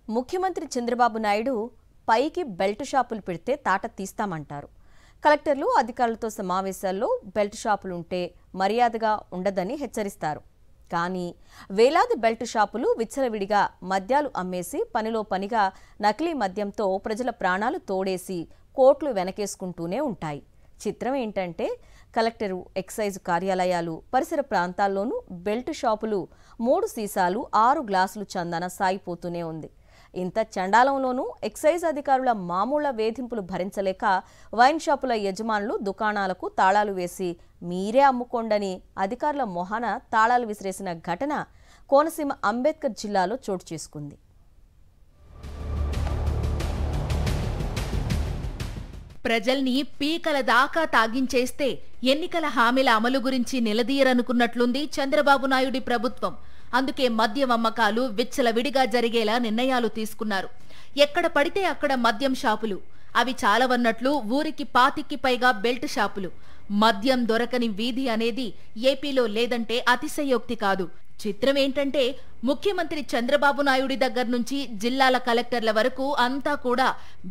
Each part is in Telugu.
ముఖ్యమంత్రి చంద్రబాబు నాయుడు పైకి బెల్ట్ షాపులు పెడితే తాట తీస్తామంటారు. కలెక్టర్లు అధికారులతో సమావేశాల్లో బెల్ట్ షాపులుంటే మర్యాదగా ఉండదని హెచ్చరిస్తారు. కానీ వేలాది బెల్ట్ షాపులు విచ్చలవిడిగా మద్యాలు అమ్మేసి పనిలో పనిగా నకిలీ మద్యంతో ప్రజల ప్రాణాలు తోడేసి కోట్లు వెనకేసుకుంటూనే ఉంటాయి. చిత్రం ఏంటంటే కలెక్టరు, ఎక్సైజ్ కార్యాలయాలు, పరిసర ప్రాంతాల్లోనూ బెల్ట్ షాపులు 3 సీసాలు 6 గ్లాసులు చందన సాగిపోతూనే ఉంది. ఇంత చండాలంలోనూ ఎక్సైజ్ అధికారుల మామూళ్ల వేధింపులు భరించలేక వైన్ షాపుల యజమానులు దుకాణాలకు తాళాలు వేసి మీరే అమ్ముకోండని అధికారుల మొహాన తాళాలు విసిరేసిన ఘటన కోనసీమ అంబేద్కర్ జిల్లాలో చోటు చేసుకుంది. ప్రజల్ని పీకల దాకా తాగించేస్తే ఎన్నికల హామీల అమలు గురించి నిలదీయరనుకున్నట్లుంది చంద్రబాబు నాయుడి ప్రభుత్వం. అందుకే మద్యం అమ్మకాలు విచ్చలవిడిగా జరిగేలా నిర్ణయాలు తీసుకున్నారు. ఎక్కడ పడితే అక్కడ మద్యం షాపులు, అవి చాలవన్నట్లు ఊరికి 25కి పైగా బెల్ట్ షాపులు. మద్యం దొరకని వీధి అనేది ఏపీలో లేదంటే అతిశయోక్తి కాదు. చిత్రం ఏంటంటే ముఖ్యమంత్రి చంద్రబాబు నాయుడి దగ్గర నుంచి జిల్లాల కలెక్టర్ల వరకు అంతా కూడా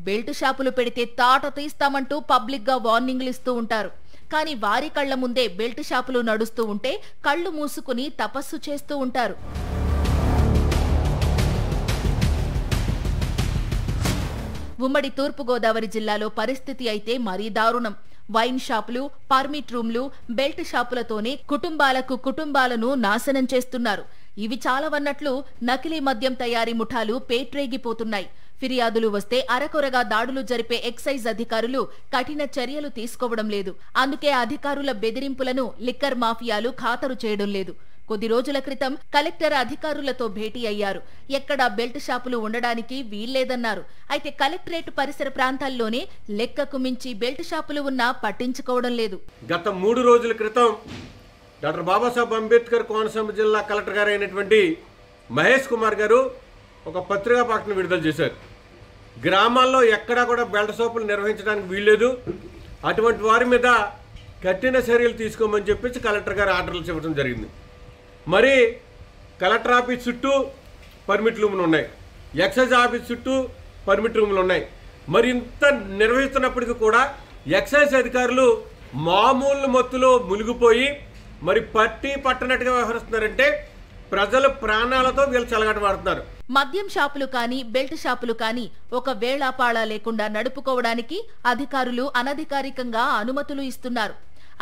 బెల్ట్ షాపులు పెడితే తాట తీస్తామంటూ పబ్లిక్ గా వార్నింగ్లు ఇస్తూ ఉంటారు. కానీ వారి కళ్ల ముందే బెల్ట్ షాపులు నడుస్తూ ఉంటే కళ్లు మూసుకుని తపస్సు చేస్తూ ఉంటారు. ఉమ్మడి తూర్పుగోదావరి జిల్లాలో పరిస్థితి అయితే మరీ దారుణం. వైన్ షాపులు, పర్మిట్ రూమ్లు, బెల్ట్ షాపులతోనే కుటుంబాలను నాశనం చేస్తున్నారు. ఇవి చాలవన్నట్లు నకిలీ మద్యం తయారీ ముఠాలు పేట్రేగిపోతున్నాయి. ఫిర్యాదులు వస్తే అరకొరగా దాడులు జరిపే ఎక్సైజ్ అధికారులు కఠిన చర్యలు తీసుకోవడం లేదు. అందుకే అధికారుల బెదిరింపులను లిక్కర్ మాఫియాలు ఖాతరు చేయడం లేదు. కొద్ది రోజుల క్రితం కలెక్టర్ అధికారులతో భేటీ అయ్యారు. ఎక్కడా బెల్ట్ షాపులు ఉండడానికి వీల్లేదన్నారు. అయితే కలెక్టరేట్ పరిసర ప్రాంతాల్లోనే లెక్కకు మించి బెల్ట్ షాపులు ఉన్నా పట్టించుకోవడం లేదు. గత 3 రోజుల క్రితం డాక్టర్ బాబాసాహెబ్ అంబేద్కర్ కోనసీమ జిల్లా కలెక్టర్ గారు అయినటువంటి మహేష్ కుమార్ గారు ఒక పత్రికా ప్రకటన విడుదల చేశారు. గ్రామాల్లో ఎక్కడా కూడా బెల్ట్ షాపులు నిర్వహించడానికి వీల్లేదు, అటువంటి వారి మీద కఠిన చర్యలు తీసుకోమని చెప్పేసి కలెక్టర్ గారు ఆర్డర్లు ఇవ్వడం జరిగింది. మరి కలెక్టర్ ఆఫీస్ చుట్టూ పర్మిట్ రూములు ఉన్నాయి, ఎక్సైజ్ ఆఫీస్ చుట్టూ పర్మిట్ రూములు ఉన్నాయి. మరి ఇంత నిర్వహిస్తున్నప్పటికీ కూడా ఎక్సైజ్ అధికారులు మామూలు మత్తులో మునిగిపోయి మరి పట్టనట్టుగా వ్యవహరిస్తున్నారంటే ప్రజల ప్రాణాలతో వీళ్ళు చెలగాటమాడుతున్నారు. మద్యం షాపులు కానీ బెల్ట్ షాపులు కానీ ఒక వేళాపాళా లేకుండా నడుపుకోవడానికి అధికారులు అనధికారికంగా అనుమతులు ఇస్తున్నారు.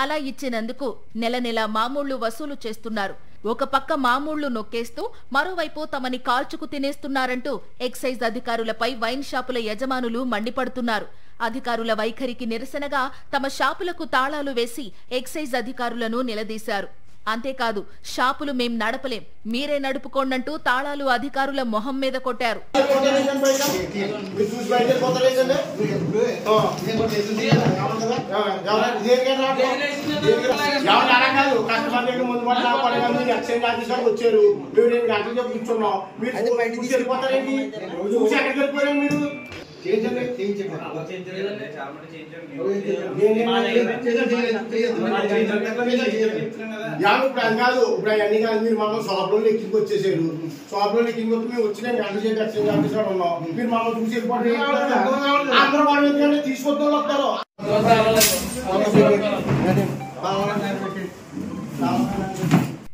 అలా ఇచ్చినందుకు నెల మామూళ్లు వసూలు చేస్తున్నారు. ఒక పక్క మామూళ్లు నొక్కేస్తూ మరోవైపు తమని కాల్చుకు తినేస్తున్నారంటూ ఎక్సైజ్ అధికారులపై వైన్ షాపుల యజమానులు మండిపడుతున్నారు. అధికారుల వైఖరికి నిరసనగా తమ షాపులకు తాళాలు వేసి ఎక్సైజ్ అధికారులను నిలదీశారు. అంతేకాదు, షాపులు మేం నడపలేం, మీరే నడుపుకోండంటూ తాళాలు అధికారుల మొహం మీద కొట్టారు. కాదు ఇప్పుడు అన్ని కాదు, మీరు మమ్మల్ని షాప్ లో ఎక్కించి వచ్చేసారు. షాప్ లో ఎక్కించి వచ్చి మేము వచ్చిన ఉన్నాం. మీరు మమ్మల్ని చూసి అందరూ వాళ్ళు తీసుకొద్దాం వస్తారు.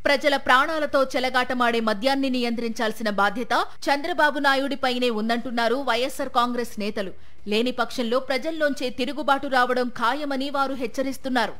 ప్రజల ప్రాణాలతో చెలగాటమాడే మద్యాన్ని నియంత్రించాల్సిన బాధ్యత చంద్రబాబు నాయుడిపైనే ఉందంటున్నారు వైఎస్ఆర్ కాంగ్రెస్ నేతలు. లేని పక్షంలో ప్రజల్లోంచే తిరుగుబాటు రావడం ఖాయమని వారు హెచ్చరిస్తున్నారు.